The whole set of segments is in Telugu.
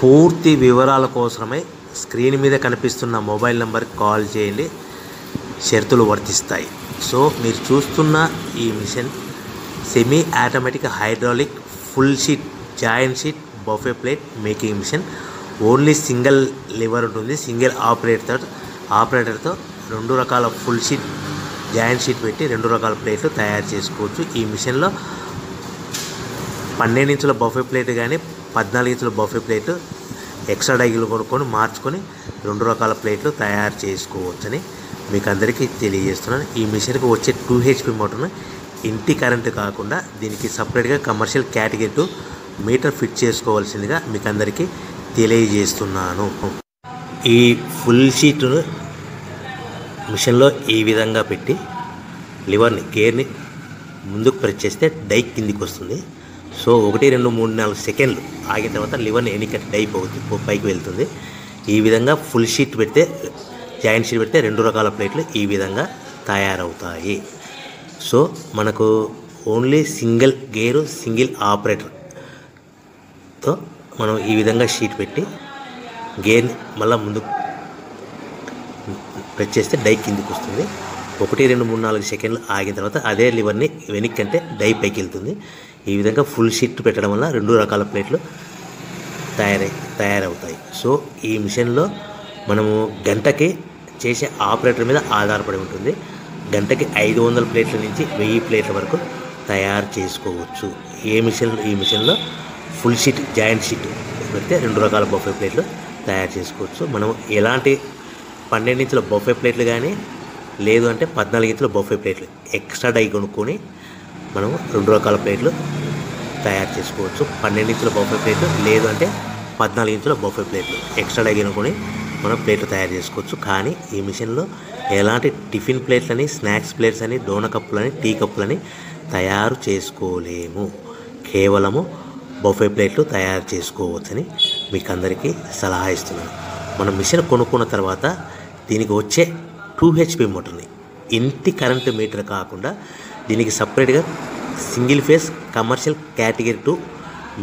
పూర్తి వివరాల కోసమై స్క్రీన్ మీద కనిపిస్తున్న మొబైల్ నెంబర్కి కాల్ చేయండి. షరతులు వర్తిస్తాయి. సో మీరు చూస్తున్న ఈ machine semi automatic hydraulic full sheet joint sheet buffet plate making machine. Only single lever ఉంటుంది. సింగిల్ ఆపరేటర్తో 2 రకాల ఫుల్ షీట్ జాయింట్ షీట్ పెట్టి 2 రకాల ప్లేట్లు తయారు చేసుకోవచ్చు. ఈ మిషన్లో 12 ఇంచుల బఫే ప్లేట్ కానీ 14 ఇంచుల బఫే ప్లేట్ ఎక్స్ట్రా డైగులు కొనుక్కొని మార్చుకొని 2 రకాల ప్లేట్లు తయారు చేసుకోవచ్చని మీకు అందరికీ తెలియజేస్తున్నాను. ఈ మిషన్కి వచ్చే 2 HP మోటార్ను ఇంటి కరెంటు కాకుండా దీనికి సపరేట్గా కమర్షియల్ కేటగిరీ 2 మీటర్ ఫిట్ చేసుకోవాల్సిందిగా మీకు అందరికీ తెలియజేస్తున్నాను. ఈ ఫుల్ షీట్ను మిషన్లో ఈ విధంగా పెట్టి లివర్ని గేర్ని ముందుకు ప్రెస్ చేస్తే డై కిందికి వస్తుంది. సో 1 2 3 4 సెకండ్లు ఆగిన తర్వాత లివర్ని ఎన్నికట్టి డై పైకి వెళ్తుంది. ఈ విధంగా ఫుల్ షీట్ పెడితే జాయింట్ షీట్ పెడితే 2 రకాల ప్లేట్లు ఈ విధంగా తయారవుతాయి. సో మనకు ఓన్లీ సింగిల్ గేరు సింగిల్ ఆపరేటర్తో మనం ఈ విధంగా షీట్ పెట్టి గేర్ని మళ్ళీ ముందుకు ప్రెస్ చేస్తే డై కిందికి వస్తుంది. 1 2 3 4 సెకండ్లు ఆగిన తర్వాత అదే లివర్ని వెనక్కి అంటే డై పైకి వెళ్తుంది. ఈ విధంగా ఫుల్ షీట్ పెట్టడం వల్ల 2 రకాల ప్లేట్లు తయారవుతాయి. సో ఈ మిషన్లో మనము గంటకి చేసే ఆపరేటర్ మీద ఆధారపడి ఉంటుంది. గంటకి 500 ప్లేట్ల నుంచి 1000 ప్లేట్ల వరకు తయారు చేసుకోవచ్చు. ఈ మిషన్లో ఫుల్ షీట్ జాయింట్ షీట్ పెడితే 2 రకాల బఫే ప్లేట్లు తయారు చేసుకోవచ్చు. మనం ఎలాంటి 12 ఇంచుల బఫే ప్లేట్లు కానీ లేదు అంటే 14 ఇంచుల బఫే ప్లేట్లు ఎక్స్ట్రా డై కొనుక్కొని మనం 2 రకాల ప్లేట్లు తయారు చేసుకోవచ్చు. 12 ఇంచుల బఫే ప్లేట్లు లేదు అంటే 14 ఇంచుల బఫే ప్లేట్లు ఎక్స్ట్రా డై కొనుక్కొని మనం ప్లేట్లు తయారు చేసుకోవచ్చు. కానీ ఈ మిషన్లో ఎలాంటి టిఫిన్ ప్లేట్లని స్నాక్స్ ప్లేట్స్ అని డోన కప్పులని టీ కప్పులని తయారు చేసుకోలేము. కేవలము బఫే ప్లేట్లు తయారు చేసుకోవచ్చని మీకు అందరికీ సలహా ఇస్తున్నాను. మనం మిషన్ కొనుక్కున్న తర్వాత దీనికి వచ్చే 2 HP మోటార్ని ఇంటి కరెంటు మీటర్ కాకుండా దీనికి సపరేట్గా single phase commercial category 2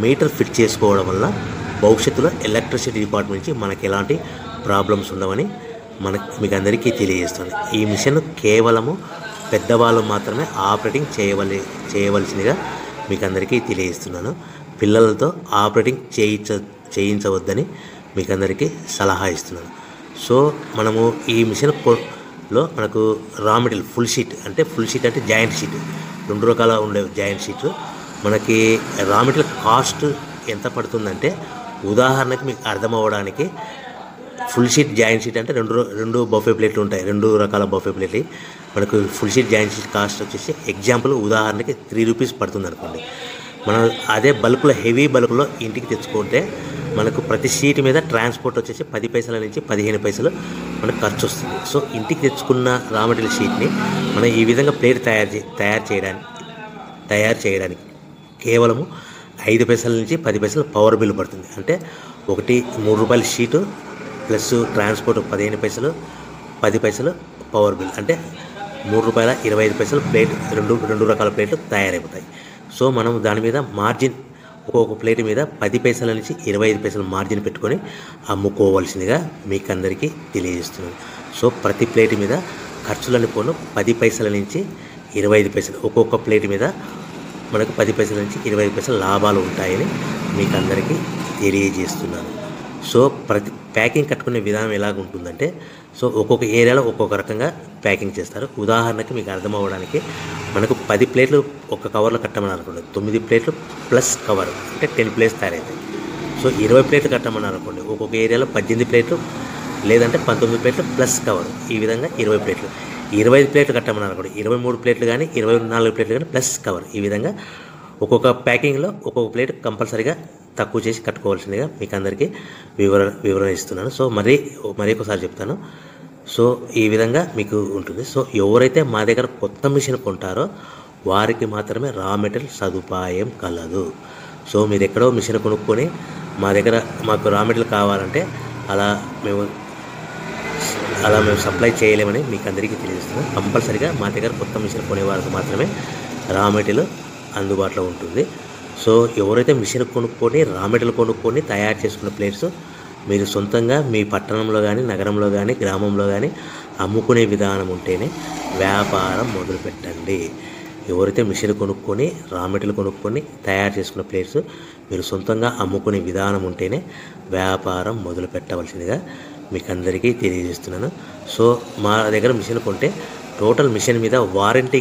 metre fit చేసుకోవడం వల్ల భవిష్యత్తులో ఎలక్ట్రిసిటీ డిపార్ట్మెంట్ నుంచి మనకి ఎలాంటి ప్రాబ్లమ్స్ ఉండవని మీకు అందరికీ తెలియజేస్తుంది. ఈ మిషన్ కేవలము పెద్దవాళ్ళు మాత్రమే ఆపరేటింగ్ చేయవలసిందిగా మీకు అందరికీ తెలియజేస్తున్నాను. పిల్లలతో ఆపరేటింగ్ చేయించవద్దని మీకు అందరికీ సలహా ఇస్తున్నాను. సో మనము ఈ మిషన్లో మనకు రా మెటీరియల్ ఫుల్ షీట్ అంటే జాయింట్ షీట్ 2 రకాల ఉండే జాయింట్ షీట్ మనకి రా మెటీరియల్ కాస్ట్ ఎంత పడుతుందంటే ఉదాహరణకి మీకు అర్థం అవ్వడానికి ఫుల్ షీట్ జాయింట్ షీట్ అంటే 2 బఫే ప్లేట్లు ఉంటాయి. 2 రకాల బఫే ప్లేట్లు మనకు full sheet joint sheet cost వచ్చేసి ఎగ్జాంపుల్ ఉదాహరణకి 3 రూపీస్ పడుతుంది అనుకోండి. మనం అదే బల్క్లో హెవీ బల్క్లో ఇంటికి తెచ్చుకుంటే మనకు ప్రతి షీట్ మీద ట్రాన్స్పోర్ట్ వచ్చేసి 10 పైసల నుంచి 15 పైసలు మనకు ఖర్చు వస్తుంది. సో ఇంటికి తెచ్చుకున్న రా మెటీరియల్ షీట్ని మనం ఈ విధంగా ప్లేట్ తయారు చేయడానికి కేవలము 5 పైసల నుంచి 10 పైసలు పవర్ బిల్ పడుతుంది. అంటే ఒకటి 3 రూపాయల షీటు ప్లస్ ట్రాన్స్పోర్ట్ 15 పైసలు 10 పైసలు పవర్ బిల్ అంటే 3 రూపాయల 25 పైసలు ప్లేట్ 2 రకాల ప్లేట్లు తయారైపోతాయి. సో మనం దాని మీద మార్జిన్ ఒక్కొక్క ప్లేట్ మీద 10 పైసల నుంచి 25 పైసలు మార్జిన్ పెట్టుకొని అమ్ముకోవాల్సిందిగా మీకు అందరికీ తెలియజేస్తున్నాను. సో ప్రతి ప్లేట్ మీద ఖర్చులని పోను 10 పైసల నుంచి 25 పైసలు ఒక్కొక్క ప్లేట్ మీద మనకు 10 పైసల నుంచి 25 పైసలు లాభాలు ఉంటాయని మీకు అందరికీ తెలియజేస్తున్నాను. సో ప్రతి ప్యాకింగ్ కట్టుకునే విధానం ఎలాగ ఉంటుందంటే సో ఒక్కొక్క ఏరియాలో ఒక్కొక్క రకంగా ప్యాకింగ్ చేస్తారు. ఉదాహరణకి మీకు అర్థం అవ్వడానికి మనకు 10 ప్లేట్లు ఒక కవర్లో కట్టమని అనుకోండి 9 ప్లేట్లు ప్లస్ కవర్ అంటే 10 ప్లేట్స్ తయారవుతాయి. సో 20 ప్లేట్లు కట్టమని అనుకోండి ఒక్కొక్క ఏరియాలో 18 ప్లేట్లు లేదంటే 19 ప్లేట్లు ప్లస్ కవర్ ఈ విధంగా 20 ప్లేట్లు. 25 ప్లేట్లు కట్టమని అనుకోండి 23 ప్లేట్లు కానీ 24 ప్లేట్లు కానీ ప్లస్ కవర్ ఈ విధంగా ఒక్కొక్క ప్యాకింగ్లో ఒక్కొక్క ప్లేట్ కంపల్సరీగా తక్కువ చేసి కట్టుకోవాల్సిందిగా మీకు అందరికీ వివరణ ఇస్తున్నాను. సో మరీ ఒకసారి చెప్తాను. సో ఈ విధంగా మీకు ఉంటుంది. సో ఎవరైతే మా దగ్గర కొత్త మిషన్ కొంటారో వారికి మాత్రమే రా మెటీరియల్ సదుపాయం కలదు. సో మీరు ఎక్కడో మిషన్ కొనుక్కొని మాకు రా మెటీరియల్ కావాలంటే అలా మేము సప్లై చేయలేమని మీకు అందరికీ తెలియజేస్తున్నాం. కంపల్సరీగా మా దగ్గర కొత్త మిషన్ కొనే వారికి మాత్రమే రా మెటీరియల్ అందుబాటులో ఉంటుంది. సో ఎవరైతే మిషన్ కొనుక్కొని రా మెటీరియల్ కొనుక్కొని తయారు చేసుకున్న ప్లేట్స్ మీరు సొంతంగా మీ పట్టణంలో కానీ నగరంలో కానీ గ్రామంలో కానీ అమ్ముకునే విధానం ఉంటేనే వ్యాపారం మొదలుపెట్టండి. ఎవరైతే మిషన్ కొనుక్కొని రా మెటీరియల్ కొనుక్కొని తయారు చేసుకున్న ప్లేట్స్ మీరు సొంతంగా అమ్ముకునే విధానం ఉంటేనే వ్యాపారం మొదలు పెట్టవలసిందిగా మీకు అందరికీ తెలియజేస్తున్నాను. సో మా దగ్గర మిషన్ కొంటే టోటల్ మిషన్ మీద వారంటీ